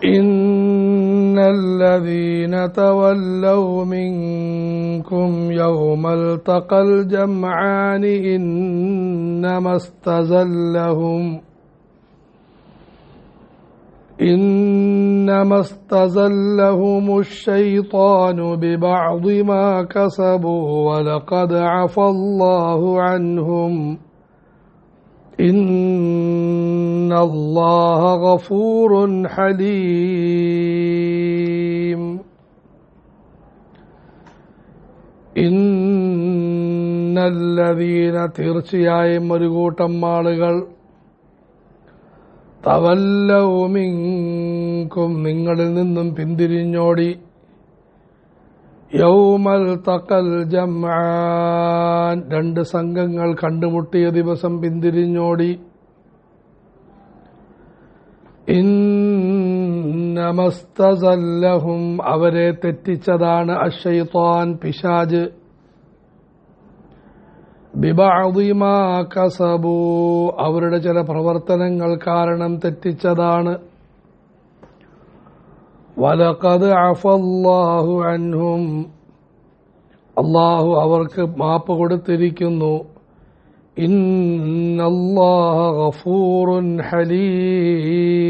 إن الذين تولوا منكم يوم التقى الجمعان إنما استزلهم الشيطان ببعض ما كسبوا ولقد عفى الله عنهم إن الله غفور حليم إن الذين തീർച്ചയായും ഒരു കൂട്ടം ആളുകൾ തവല്ലൗ മിൻകും നിങ്ങളിൽ നിന്നും പിന്തിരിഞ്ഞോടി യൗമൽ തഖൽ ജംആൻ രണ്ട് സംഘങ്ങൾ കണ്ടുമുട്ടിയ ദിവസം പിന്തിരിഞ്ഞോടി ഇന്നമസ്തസല്ലഹും അവരെ തെറ്റിച്ചതാണ് അശ്ശൈത്താൻ പിശാച് ബിബഅദി മാ കസബൂ അവരുടെ ചില പ്രവർത്തനങ്ങൾ കാരണം തെറ്റിച്ചതാണ് വലഖദ് അഫല്ലാഹു അൻഹും അല്ലാഹു അവർക്ക് മാപ്പ് കൊടുത്തിരിക്കുന്നു ഇന്നല്ലാഹ ഗഫൂറുൻ ഹലീം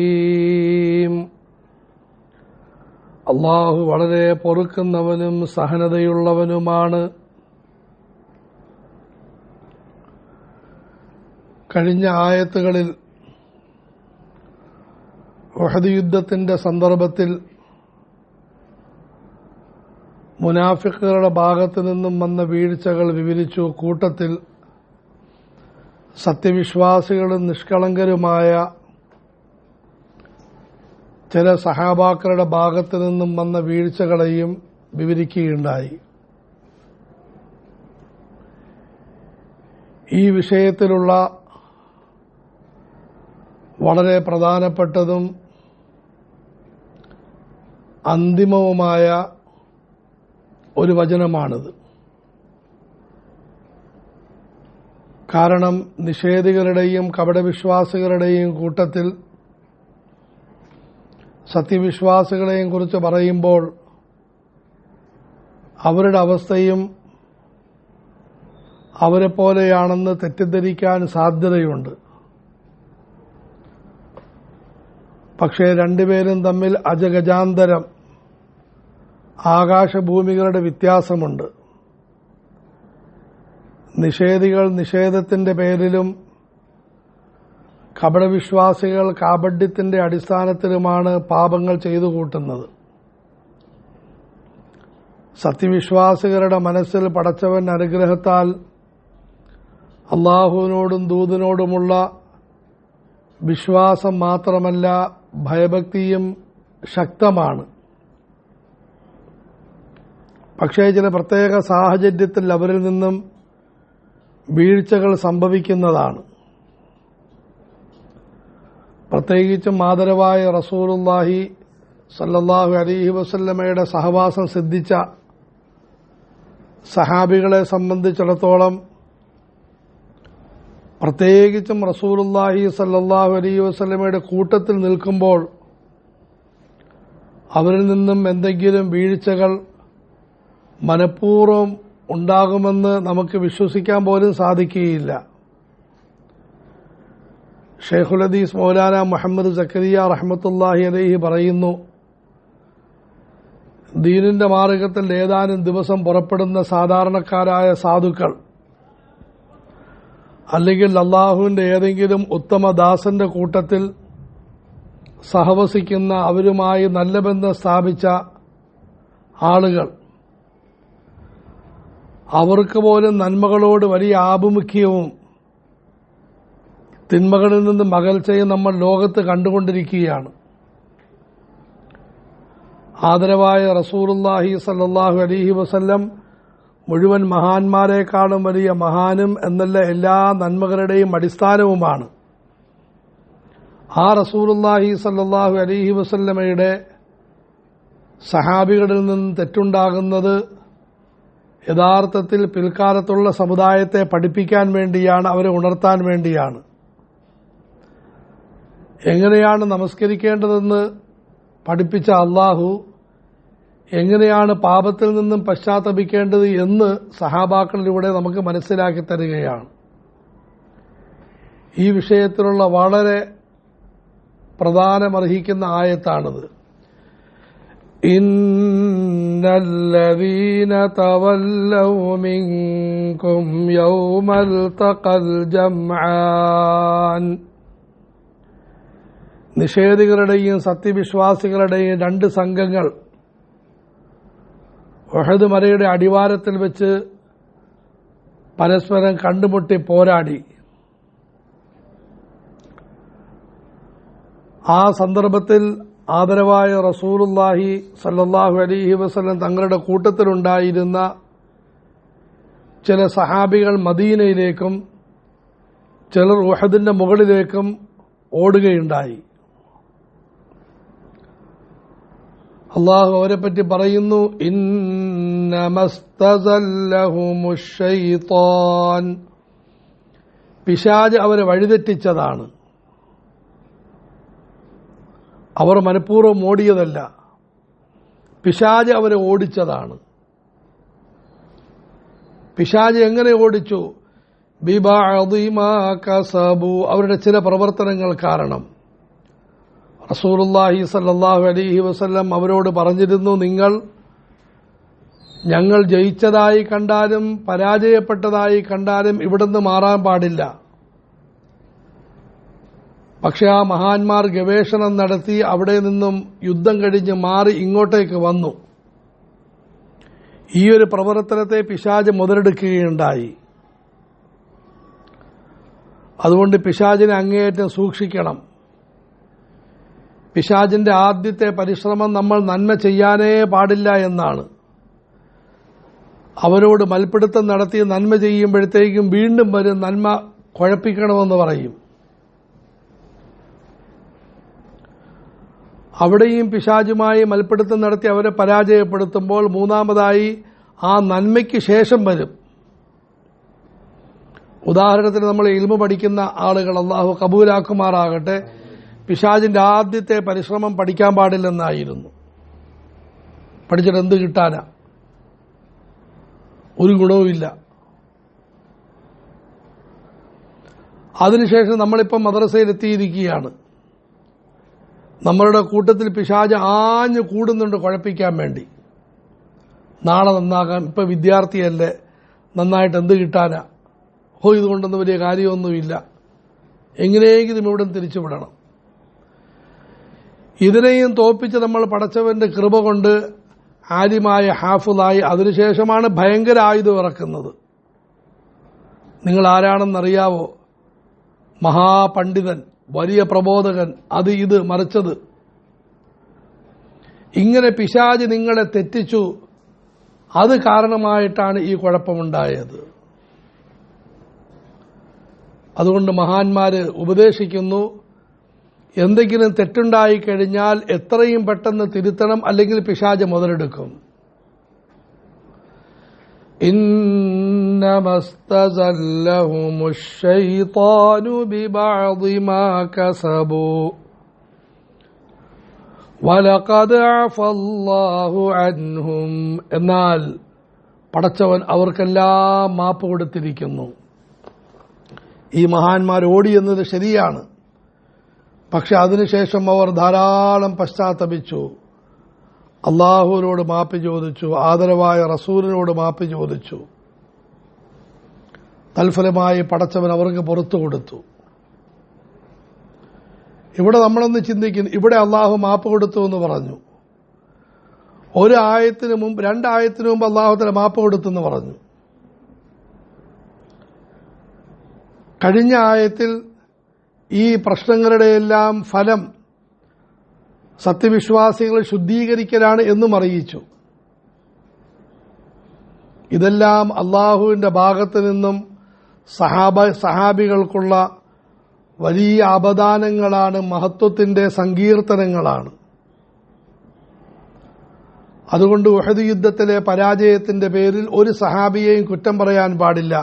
അല്ലാഹു വളരെ പൊറുക്കുന്നവനും സഹനതയുള്ളവനുമാണ്. കഴിഞ്ഞ ആയത്തുകളിൽ ഉഹദ് യുദ്ധത്തിന്റെ സന്ദർഭത്തിൽ മുനാഫിക്കുകളുടെ ഭാഗത്തു നിന്നും വന്ന വീഴ്ചകൾ വിവരിച്ചു. കൂട്ടത്തിൽ സത്യവിശ്വാസികളും നിഷ്കളങ്കരുമായ ചില സഹാബാക്കളുടെ ഭാഗത്തു നിന്നും വന്ന വീഴ്ചകളെയും വിവരിക്കുകയുണ്ടായി. ഈ വിഷയത്തിലുള്ള വളരെ പ്രധാനപ്പെട്ടതും അന്തിമവുമായ ഒരു വചനമാണിത്. കാരണം നിഷേധികളുടെയും കപടവിശ്വാസികളുടെയും കൂട്ടത്തിൽ സത്യവിശ്വാസികളെയും കുറിച്ച് പറയുമ്പോൾ അവരുടെ അവസ്ഥയും അവരെപ്പോലെയാണെന്ന് തെറ്റിദ്ധരിക്കാൻ സാധ്യതയുണ്ട്. പക്ഷേ രണ്ടുപേരും തമ്മിൽ അജഗജാന്തരം ആകാശഭൂമികളുടെ വ്യത്യാസമുണ്ട്. നിഷേധികൾ നിഷേധത്തിന്റെ പേരിലും കപടവിശ്വാസികൾ കാപഢ്യത്തിന്റെ അടിസ്ഥാനത്തിലുമാണ് പാപങ്ങൾ ചെയ്തു കൂട്ടുന്നത്. സത്യവിശ്വാസികളുടെ മനസ്സിൽ പടച്ചവൻ അനുഗ്രഹത്താൽ അള്ളാഹുവിനോടും ദൂതനോടുമുള്ള വിശ്വാസം മാത്രമല്ല ഭയഭക്തിയും ശക്തമാണ്. പക്ഷേ ചില പ്രത്യേക സാഹചര്യത്തിൽ അവരിൽ നിന്നും വീഴ്ചകൾ സംഭവിക്കുന്നതാണ്. പ്രത്യേകിച്ചും ആദരവായ റസൂലുള്ളാഹി സല്ലല്ലാഹു അലൈഹി വസല്ലമയുടെ സഹവാസം സിദ്ധിച്ച സഹാബികളെ സംബന്ധിച്ചിടത്തോളം പ്രത്യേകിച്ചും റസൂലുള്ളാഹി സല്ലല്ലാഹു അലൈഹി വസല്ലമയുടെ കൂട്ടത്തിൽ നിൽക്കുമ്പോൾ അവരിൽ നിന്നും എന്തെങ്കിലും വീഴ്ചകൾ മനഃപൂർവ്വം ഉണ്ടാകുമെന്ന് നമുക്ക് വിശ്വസിക്കാൻ പോലും സാധിക്കുകയില്ല. ഷെയ്ഖുൽ ഹദീസ് മൗലാന മുഹമ്മദ് സക്കരിയ റഹ്മത്തുള്ളാഹി അലൈഹി പറയുന്നു, ദീനിന്റെ മാർഗത്തിൽ ഏതാനും ദിവസം പുറപ്പെടുന്ന സാധാരണക്കാരായ സാധുക്കൾ അല്ലെങ്കിൽ അള്ളാഹുവിന്റെ ഏതെങ്കിലും ഉത്തമദാസന്റെ കൂട്ടത്തിൽ സഹവസിക്കുന്ന അവരുമായി നല്ല ബന്ധം സ്ഥാപിച്ച ആളുകൾ അവർക്ക് പോലും നന്മകളോട് വലിയ ആഭിമുഖ്യവും തിന്മകളിൽ നിന്നും അകൽച്ചയും നമ്മൾ ലോകത്ത് കണ്ടുകൊണ്ടിരിക്കുകയാണ്. ആദരവായ റസൂലുള്ളാഹി സല്ലല്ലാഹു അലൈഹി വസല്ലം മുഴുവൻ മഹാന്മാരെക്കാളും വലിയ മഹാനും എന്നല്ല എല്ലാ നന്മകളുടെയും അടിസ്ഥാനവുമാണ്. ആ റസൂലുള്ളാഹി സല്ലല്ലാഹു അലൈഹി വസല്ലമയുടെ സഹാബികളിൽ നിന്ന് തെറ്റുണ്ടാകുന്നത് യഥാർത്ഥത്തിൽ പിൽക്കാലത്തുള്ള സമുദായത്തെ പഠിപ്പിക്കാൻ വേണ്ടിയാണ്, അവരെ ഉണർത്താൻ വേണ്ടിയാണ്. എങ്ങനെയാണ് നമസ്കരിക്കേണ്ടതെന്ന് പഠിപ്പിച്ച അള്ളാഹു എങ്ങനെയാണ് പാപത്തിൽ നിന്നും പശ്ചാത്തപിക്കേണ്ടത് എന്ന് സഹാബാക്കളിലൂടെ നമുക്ക് മനസ്സിലാക്കി തരികയാണ്. ഈ വിഷയത്തിലുള്ള വളരെ പ്രധാനമർഹിക്കുന്ന ആയത്താണിത്. ഇന്നല്ലദീന തവല്ലൗ മിൻകും യൗമൽ തഖൽ ജംആൻ. നിഷേധികളുടെയും സത്യവിശ്വാസികളുടെയും രണ്ട് സംഘങ്ങൾ ഉഹദ് മലയുടെ അടിവാരത്തിൽ വെച്ച് പരസ്പരം കണ്ടുമുട്ടി പോരാടി. ആ സന്ദർഭത്തിൽ ആദരവായ റസൂലുള്ളാഹി സല്ലല്ലാഹു അലൈഹി വസല്ലം തങ്ങളുടെ കൂട്ടത്തിലുണ്ടായിരുന്ന ചില സഹാബികൾ മദീനയിലേക്കും ചിലർ ഉഹദിന്റെ മുകളിലേക്കും ഓടുകയുണ്ടായി. അള്ളാഹു അവരെപ്പറ്റി പറയുന്നു, ഇന്നമസ്തസല്ലഹുമുശ്ശൈത്താൻ. പിശാച് അവരെ വഴിതെറ്റിച്ചതാണ്. അവർ മനഃപൂർവ്വം ഓടിയതല്ല, പിശാച് അവരെ ഓടിച്ചതാണ്. പിശാച് എങ്ങനെ ഓടിച്ചു? ബിബഅദി മാ കസബു. അവരുടെ ചില പ്രവർത്തനങ്ങൾ കാരണം. റസൂലുള്ളാഹി സ്വല്ലല്ലാഹു അലൈഹി വസല്ലം അവരോട് പറഞ്ഞിരുന്നു, ഞങ്ങൾ ജയിച്ചതായി കണ്ടാലും പരാജയപ്പെട്ടതായി കണ്ടാലും ഇവിടുന്ന് മാറാൻ പാടില്ല. പക്ഷെ ആ മഹാന്മാർ ഗവേഷണം നടത്തി അവിടെ നിന്നും യുദ്ധം കഴിഞ്ഞ് മാറി ഇങ്ങോട്ടേക്ക് വന്നു. ഈ ഒരു പ്രവർത്തനത്തെ പിശാച് മുതലെടുക്കുകയുണ്ടായി. അതുകൊണ്ട് പിശാചിനെ അങ്ങേയറ്റം സൂക്ഷിക്കണം. പിശാചിന്റെ ആദ്യത്തെ പരിശ്രമം നമ്മൾ നന്മ ചെയ്യാനേ പാടില്ല എന്നാണ്. അവരോട് മൽപ്പിടുത്തം നടത്തി നന്മ ചെയ്യുമ്പോഴത്തേക്കും വീണ്ടും വരും നന്മ കുഴപ്പിക്കണമെന്ന് പറയും. അവിടെയും പിശാചുമായി മൽപ്പിടുത്തം നടത്തി അവരെ പരാജയപ്പെടുത്തുമ്പോൾ മൂന്നാമതായി ആ നന്മയ്ക്ക് ശേഷം വരും. ഉദാഹരണത്തിന് നമ്മൾ ഇൽമു പഠിക്കുന്ന ആളുകൾ, അള്ളാഹു കബൂലാക്കുമാറാകട്ടെ, പിശാചിന്റെ ആദ്യത്തെ പരിശ്രമം പഠിക്കാൻ പാടില്ലെന്നായിരുന്നു. പഠിച്ചിട്ട് എന്ത് കിട്ടാനാ? ഒരു ഗുണവുമില്ല. അതിനുശേഷം നമ്മളിപ്പം മദ്രസയിലെത്തിയിരിക്കുകയാണ്. നമ്മളുടെ കൂട്ടത്തിൽ പിശാച് ആഞ്ഞു കൂടുന്നുണ്ട് കുഴപ്പിക്കാൻ വേണ്ടി. നാളെ നന്നാകാം, ഇപ്പൊ വിദ്യാർത്ഥിയല്ലേ, നന്നായിട്ട് എന്ത് കിട്ടാനാ? ഇതുകൊണ്ടൊന്നും വലിയ കാര്യമൊന്നുമില്ല, എങ്ങനെയെങ്കിലും ഇവിടെ തിരിച്ചുവിടണം. ഇതിനെയും തോപ്പിച്ച് നമ്മൾ പടച്ചവന്റെ കൃപ കൊണ്ട് ആലിമായ ഹാഫിളായി അതിനുശേഷമാണ് ഭയങ്കര ആയുധം ഇറക്കുന്നത്. നിങ്ങൾ ആരാണെന്നറിയാവോ? മഹാപണ്ഡിതൻ, വലിയ പ്രബോധകൻ, അത് ഇത് മറിച്ചത്. ഇങ്ങനെ പിശാച് നിങ്ങളെ തെറ്റിച്ചു. അത് കാരണമായിട്ടാണ് ഈ കുഴപ്പമുണ്ടായത്. അതുകൊണ്ട് മഹാന്മാര് ഉപദേശിക്കുന്നു, എന്തെങ്കിലും തെറ്റുണ്ടായിക്കഴിഞ്ഞാൽ എത്രയും പെട്ടെന്ന് തിരുത്തണം, അല്ലെങ്കിൽ പിശാച് മുതലെടുക്കും. ഇന്നമസ്തസല്ലഹുമുശ്ശൈത്താനു ബിബഅദി മാ കസബു വലഖദ് അഫല്ലാഹു അൻഹും. എന്നാൽ പടച്ചവൻ അവർക്കെല്ലാം മാപ്പ് കൊടുത്തിരിക്കുന്നു. ഈ മഹാന്മാർ ഓടിയെന്നത് ശരിയാണ്, പക്ഷെ അതിനുശേഷം അവർ ധാരാളം പശ്ചാത്തപിച്ചു, അള്ളാഹുവിനോട് മാപ്പ് ചോദിച്ചു, ആദരവായ റസൂലിനോട് മാപ്പ് ചോദിച്ചു. തൽഫലമായി പടച്ചവൻ അവർക്ക് പുറത്തു കൊടുത്തു. ഇവിടെ നമ്മളൊന്ന് ചിന്തിക്കുന്നു, ഇവിടെ അള്ളാഹു മാപ്പ് കൊടുത്തു എന്ന് പറഞ്ഞു. ഒരു ആയത്തിന് മുമ്പ്, രണ്ടായത്തിന് മുമ്പ് അള്ളാഹുവിന് മാപ്പ് കൊടുത്തെന്ന് പറഞ്ഞു. കഴിഞ്ഞ ആയത്തിൽ ഈ പ്രശ്നങ്ങളുടെയെല്ലാം ഫലം സത്യവിശ്വാസികളെ ശുദ്ധീകരിക്കലാണ് എന്നും അറിയിച്ചു. ഇതെല്ലാം അള്ളാഹുവിന്റെ ഭാഗത്തു നിന്നും സഹാബികൾക്കുള്ള വലിയ അപദാനങ്ങളാണ്, മഹത്വത്തിന്റെ സങ്കീർത്തനങ്ങളാണ്. അതുകൊണ്ട് ഉഹദ് യുദ്ധത്തിലെ പരാജയത്തിന്റെ പേരിൽ ഒരു സഹാബിയെയും കുറ്റം പറയാൻ പാടില്ല.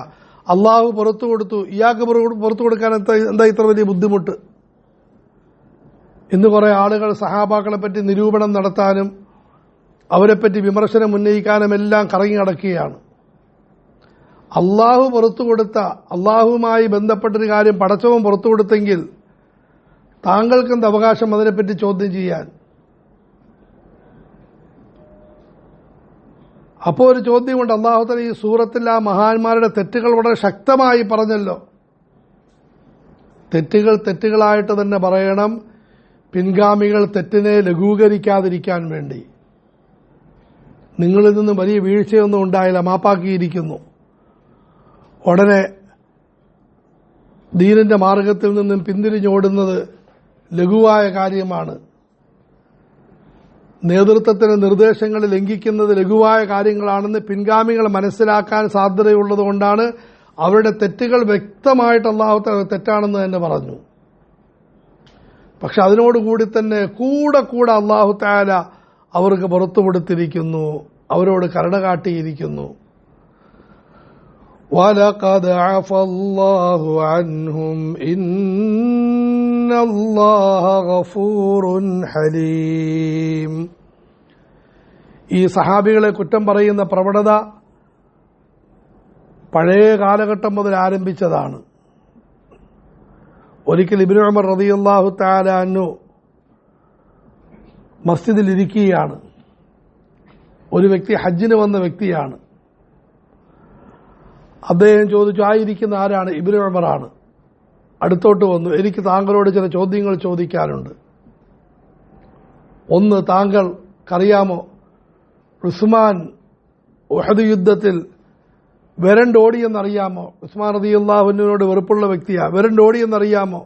അള്ളാഹു പുറത്തു കൊടുത്തു, ഇയാൾക്ക് പുറത്തു കൊടുക്കാൻ എന്താ ഇത്ര വലിയ ബുദ്ധിമുട്ട്? ഇന്ന് കുറെ ആളുകൾ സഹാബാക്കളെ പറ്റി നിരൂപണം നടത്താനും അവരെപ്പറ്റി വിമർശനം ഉന്നയിക്കാനും എല്ലാം കറങ്ങി നടക്കുകയാണ്. അള്ളാഹു പുറത്തു കൊടുത്ത, അള്ളാഹുവുമായി ബന്ധപ്പെട്ടൊരു കാര്യം പടച്ചവൻ പുറത്തു കൊടുത്തെങ്കിൽ താങ്കൾക്കെന്ത് അവകാശം അതിനെപ്പറ്റി ചോദ്യം ചെയ്യാൻ? അപ്പോൾ ഒരു ചോദ്യമുണ്ട്. അള്ളാഹു തആല ഈ സൂറത്തിൽ ആ മഹാന്മാരുടെ തെറ്റുകൾ വളരെ ശക്തമായി പറഞ്ഞല്ലോ. തെറ്റുകൾ തെറ്റുകളായിട്ട് തന്നെ പറയണം, പിൻഗാമികൾ തെറ്റിനെ ലഘൂകരിക്കാതിരിക്കാൻ വേണ്ടി. നിങ്ങളിൽ നിന്ന് വലിയ വീഴ്ചയൊന്നും ഉണ്ടായില്ല, മാപ്പാക്കിയിരിക്കുന്നു. ഉടനെ ദീനിന്റെ മാർഗത്തിൽ നിന്നും പിന്തിരിഞ്ഞോടുന്നത് ലഘുവായ കാര്യമാണ്. നേതൃത്വത്തിന്റെ നിർദ്ദേശങ്ങൾ ലംഘിക്കുന്നത് ലഘുവായ കാര്യങ്ങളാണെന്ന് പിൻഗാമികൾ മനസ്സിലാക്കാൻ സാധ്യതയുള്ളതുകൊണ്ടാണ് അവരുടെ തെറ്റുകൾ വ്യക്തമായിട്ട് അല്ലാഹു തആല തെറ്റാണെന്ന് തന്നെ പറഞ്ഞു. പക്ഷെ അതിനോടുകൂടി തന്നെ കൂടെ കൂടെ അല്ലാഹു തആല അവർക്ക് പുറത്തു കൊടുത്തിരിക്കുന്നു, അവരോട് കരുണ കാട്ടിയിരിക്കുന്നു. വലഖദ് അഫല്ലാഹു അൻഹും ഇന്നല്ലാഹ ഗഫൂറുൻ ഹലീം. ഈ സഹാബികളെ കുറ്റം പറയുന്ന പ്രവണത പഴയ കാലഘട്ടം മുതൽ ആരംഭിച്ചതാണ്. ഒരിക്കൽ ഇബ്നു ഉമർ റളിയല്ലാഹു തആല അൻഹു മസ്ജിദിൽ ഇരിക്കുകയാണ്. ഒരു വ്യക്തി ഹജ്ജിന് വന്ന വ്യക്തിയാണ്. അദ്ദേഹം ചോദിച്ചു, ആയിരിക്കുന്ന ആരാണ്? ഇബ്നു ഉമറാണ്. അടുത്തോട്ട് വന്നു, എനിക്ക് താങ്കളോട് ചില ചോദ്യങ്ങൾ ചോദിക്കാനുണ്ട്. ഒന്ന്, താങ്കൾക്കറിയാമോ ഉസ്മാൻ ഉഹദ് യുദ്ധത്തിൽ വരണ്ടോടിയെന്നറിയാമോ? ഉസ്മാൻ റളിയല്ലാഹു അൻഹുവിനോട് വെറുപ്പുള്ള വ്യക്തിയാ. വരണ്ടോടിയെന്നറിയാമോ?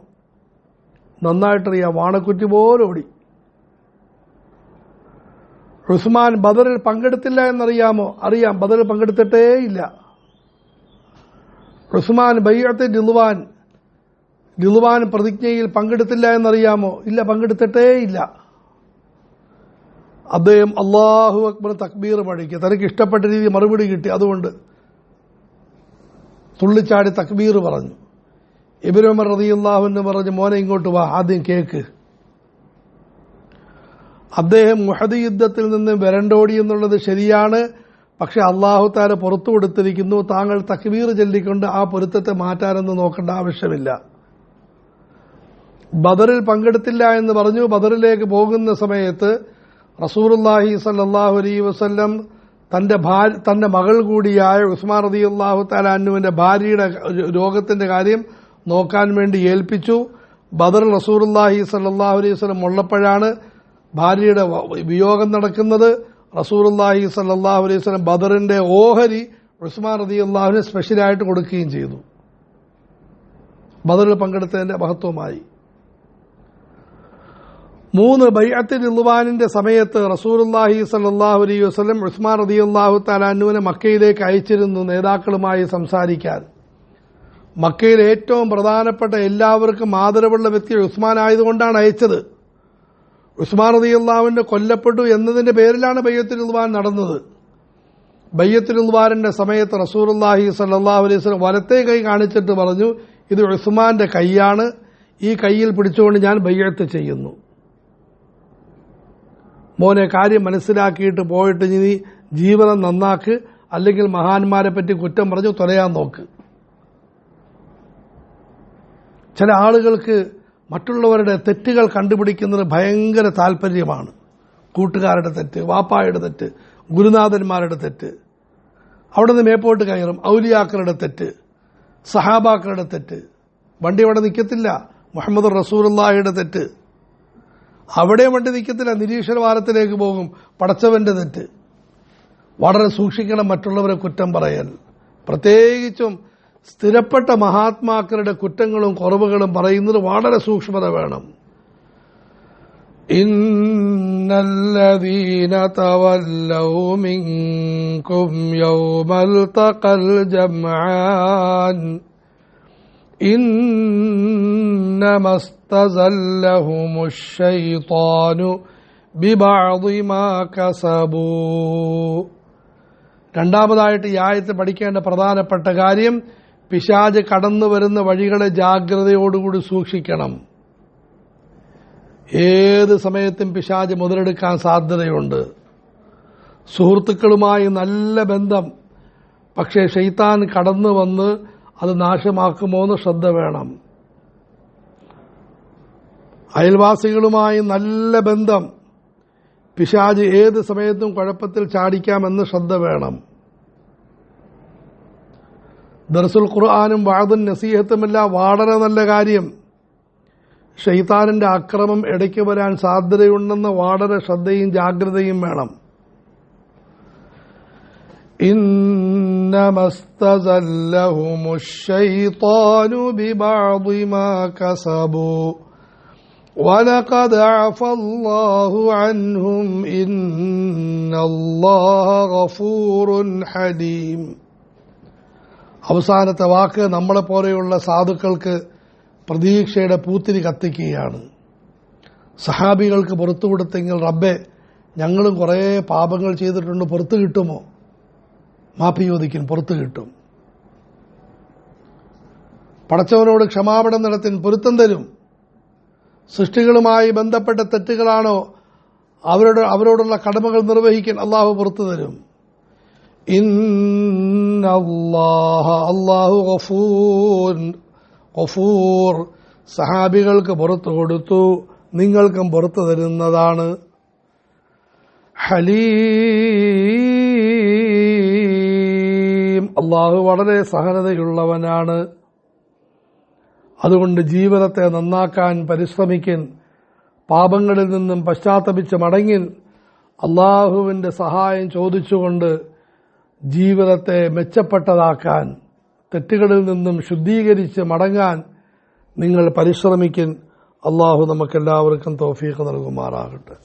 നന്നായിട്ടറിയാം, വാണക്കുറ്റി പോലെ ഓടി. ഉസ്മാൻ ബദറിൽ പങ്കെടുത്തില്ല എന്നറിയാമോ? അറിയാം, ബദറിൽ പങ്കെടുത്തിട്ടേയില്ല. ഉസ്മാൻ ബൈഅത്ത് റിദ്വാൻ പ്രതിജ്ഞയിൽ പങ്കെടുത്തില്ല എന്നറിയാമോ? ഇല്ല, പങ്കെടുത്തിട്ടേയില്ല. അദ്ദേഹം അല്ലാഹു അക്ബർ തക്ബീർ പഠിക്കുക, തനിക്ക് ഇഷ്ടപ്പെട്ട രീതി മറുപടി കിട്ടി, അതുകൊണ്ട് തുള്ളിച്ചാടി തക്ബീർ പറഞ്ഞു. ഇബ്നു ഉമർ റളിയല്ലാഹു അൻഹു പറഞ്ഞു, മോനെ ഇങ്ങോട്ട് വാ, ആദ്യം കേക്ക്. അദ്ദേഹം ഉഹദ് യുദ്ധത്തിൽ നിന്ന് വരണ്ടോടി എന്നുള്ളത് ശരിയാണ്, പക്ഷെ അല്ലാഹു തആല പുറത്തു കൊടുത്തിരിക്കുന്നു. താങ്കൾ തക്ബീർ ചൊല്ലിക്കൊണ്ട് ആ പൊരുത്തത്തെ മാറ്റാനെന്ന് നോക്കേണ്ട ആവശ്യമില്ല. ബദറിൽ പങ്കെടുത്തില്ല എന്ന് പറഞ്ഞു. ബദറിലേക്ക് പോകുന്ന സമയത്ത് റസൂലുള്ളാഹി സ്വല്ലല്ലാഹു അലൈഹി വസല്ലം തന്റെ മകൾ കൂടിയായ ഉസ്മാൻ റളിയല്ലാഹു തആല അൻഹുവിന്റെ ഭാര്യയുടെ രോഗത്തിന്റെ കാര്യം നോക്കാൻ വേണ്ടി ഏൽപ്പിച്ചു. ബദർ റസൂലുള്ളാഹി സ്വല്ലല്ലാഹു അലൈഹി വസല്ലം ഉള്ളപ്പോഴാണ് ഭാര്യയുടെ വിയോഗം നടക്കുന്നത്. റസൂലുള്ളാഹി സ്വല്ലല്ലാഹു അലൈഹി വസല്ലം ബദറിന്റെ ഓഹരി ഉസ്മാൻ റളിയല്ലാഹുവിന് സ്പെഷ്യലായിട്ട് കൊടുക്കുകയും ചെയ്തു, ബദറിൽ പങ്കെടുത്തതിന്റെ മഹത്വമായി. 3, ബൈഅത്ത് റിദ്വാനിന്റെ സമയത്ത് റസൂലുള്ളാഹി സ്വല്ലല്ലാഹു അലൈഹി വസല്ലം ഉസ്മാൻ റളിയല്ലാഹു തആല അൻഹുവിനെ മക്കയിലേക്ക് അയച്ചിരുന്നു നേതാക്കളുമായി സംസാരിക്കാൻ. മക്കയിൽ ഏറ്റവും പ്രധാനപ്പെട്ട എല്ലാവർക്കും ആദരവുള്ള വ്യക്തി ഉസ്മാൻ ആയതുകൊണ്ടാണ് അയച്ചത്. ഉസ്മാൻ റളിയല്ലാഹുവിന്റെ കൊല്ലപ്പെട്ടു എന്നതിന്റെ പേരിലാണ് ബൈഅത്ത് റിദ്വാൻ നടന്നത്. ബൈഅത്ത് റിദ്വാനിന്റെ സമയത്ത് റസൂലുള്ളാഹി സ്വല്ലല്ലാഹു അലൈഹി വസല്ലം വലത്തെ കൈ കാണിച്ചിട്ട് പറഞ്ഞു, ഇത് ഉസ്മാന്റെ കൈയാണ്, ഈ കൈയിൽ പിടിച്ചുകൊണ്ട് ഞാൻ ബൈഅത്ത് ചെയ്യുന്നു. മോനെ, കാര്യം മനസ്സിലാക്കിയിട്ട് പോയിട്ട് നീ ജീവിതം നന്നാക്ക്, അല്ലെങ്കിൽ മഹാന്മാരെ പറ്റി കുറ്റം പറഞ്ഞു തൊലയാൻ നോക്ക്. ചില ആളുകൾക്ക് മറ്റുള്ളവരുടെ തെറ്റുകൾ കണ്ടുപിടിക്കുന്നത് ഭയങ്കര താല്പര്യമാണ്. കൂട്ടുകാരുടെ തെറ്റ്, വാപ്പായുടെ തെറ്റ്, ഗുരുനാഥന്മാരുടെ തെറ്റ്, അവിടെ നിന്ന് മേപ്പോട്ട് കയറും. ഔലിയാക്കളുടെ തെറ്റ്, സഹാബാക്കളുടെ തെറ്റ്, വണ്ടി അവിടെ നിൽക്കത്തില്ല. മുഹമ്മദ് റസൂലുള്ളാഹിയുടെ തെറ്റ്, അവിടെ വണ്ടി നിൽക്കത്തില്ല. നിരീശ്വരവാദത്തിലേക്ക് പോകും. പടച്ചവന്റെ തെറ്റ്. വളരെ സൂക്ഷിക്കണം മറ്റുള്ളവരെ കുറ്റം പറയൽ. പ്രത്യേകിച്ചും സ്ഥിരപ്പെട്ട മഹാത്മാക്കളുടെ കുറ്റങ്ങളും കുറവുകളും പറയുന്നത് വളരെ സൂക്ഷ്മത വേണം. ഇന്നല്ലദീന തവല്ലൗ മിൻകും യൗമൽ തഖൽ ജംആൻ ഇന്നമസ്തസല്ലഹുമുശ് ശൈത്വാനു ബിബഅദി മാ കസബൂ. രണ്ടാമതായിട്ട് ഈ ആയത്ത് പഠിക്കേണ്ട പ്രധാനപ്പെട്ട കാര്യം, പിശാച് കടന്നു വരുന്ന വഴികളെ ജാഗ്രതയോടുകൂടി സൂക്ഷിക്കണം. ഏത് സമയത്തും പിശാച് മുതലെടുക്കാൻ സാധ്യതയുണ്ട്. സുഹൃത്തുക്കളുമായി നല്ല ബന്ധം, പക്ഷേ ശൈത്താൻ കടന്നു വന്ന് അത് നാശമാക്കുമോന്ന് ശ്രദ്ധ വേണം. അയൽവാസികളുമായി നല്ല ബന്ധം, പിശാച് ഏത് സമയത്തും കുഴപ്പത്തിൽ ചാടിക്കാമെന്ന് ശ്രദ്ധ വേണം. ദർസുൽ ഖുർആനും വഅദുൻ നസീഹത്തുമെല്ലാം വളരെ നല്ല കാര്യം. ശൈത്താനിന്റെ അക്രമം ഇടയ്ക്ക് വരാൻ സാധ്യതയുണ്ടെന്ന് വളരെ ശ്രദ്ധയും ജാഗ്രതയും വേണം. ഇന്നമസ്തസല്ലഹുമുശ് ശൈത്താനു ബിബഅദി മാ കസബൂ വലഖദ് അഫല്ലാഹു അൻഹും ഇന്നല്ലാഹ ഗഫൂറുൻ ഹലീം. അവസാനത്തെ വാക്ക് നമ്മളെപ്പോലെയുള്ള സാധുക്കൾക്ക് പ്രതീക്ഷയുടെ പൂത്തിരി കത്തിക്കുകയാണ്. സഹാബികൾക്ക് പുറത്തു കൊടുത്തെങ്കിൽ റബ്ബെ ഞങ്ങളും കുറേ പാപങ്ങൾ ചെയ്തിട്ടുണ്ട്, പുറത്തു കിട്ടുമോ? മാപ്പി ചോദിക്കും, പുറത്തു കിട്ടും. പടച്ചവനോട് ക്ഷമാപണം നടത്തിൻ, പൊരുത്തം തരും. സൃഷ്ടികളുമായി ബന്ധപ്പെട്ട തെറ്റുകളാണോ അവരോടുള്ള കടമകൾ നിർവഹിക്കാൻ അള്ളാഹു പുറത്തു തരും. അല്ലാഹു ഗഫൂർ. സഹാബികൾക്ക് പുറത്തു കൊടുത്തു, നിങ്ങൾക്കും പുറത്തു തരുന്നതാണ്. ഹലീം, അള്ളാഹു വളരെ സഹനതയുള്ളവനാണ്. അതുകൊണ്ട് ജീവിതത്തെ നന്നാക്കാൻ പരിശ്രമിക്കിൻ, പാപങ്ങളിൽ നിന്നും പശ്ചാത്തപിച്ച് മടങ്ങിൻ, അള്ളാഹുവിന്റെ സഹായം ചോദിച്ചുകൊണ്ട് ജീവിതത്തെ മെച്ചപ്പെട്ടതാക്കാൻ, തെറ്റുകളിൽ നിന്നും ശുദ്ധീകരിച്ച് മടങ്ങാൻ നിങ്ങൾ പരിശ്രമിക്കിൻ. അള്ളാഹു നമുക്കെല്ലാവർക്കും തൗഫീഖ് നൽകുമാറാകട്ടെ.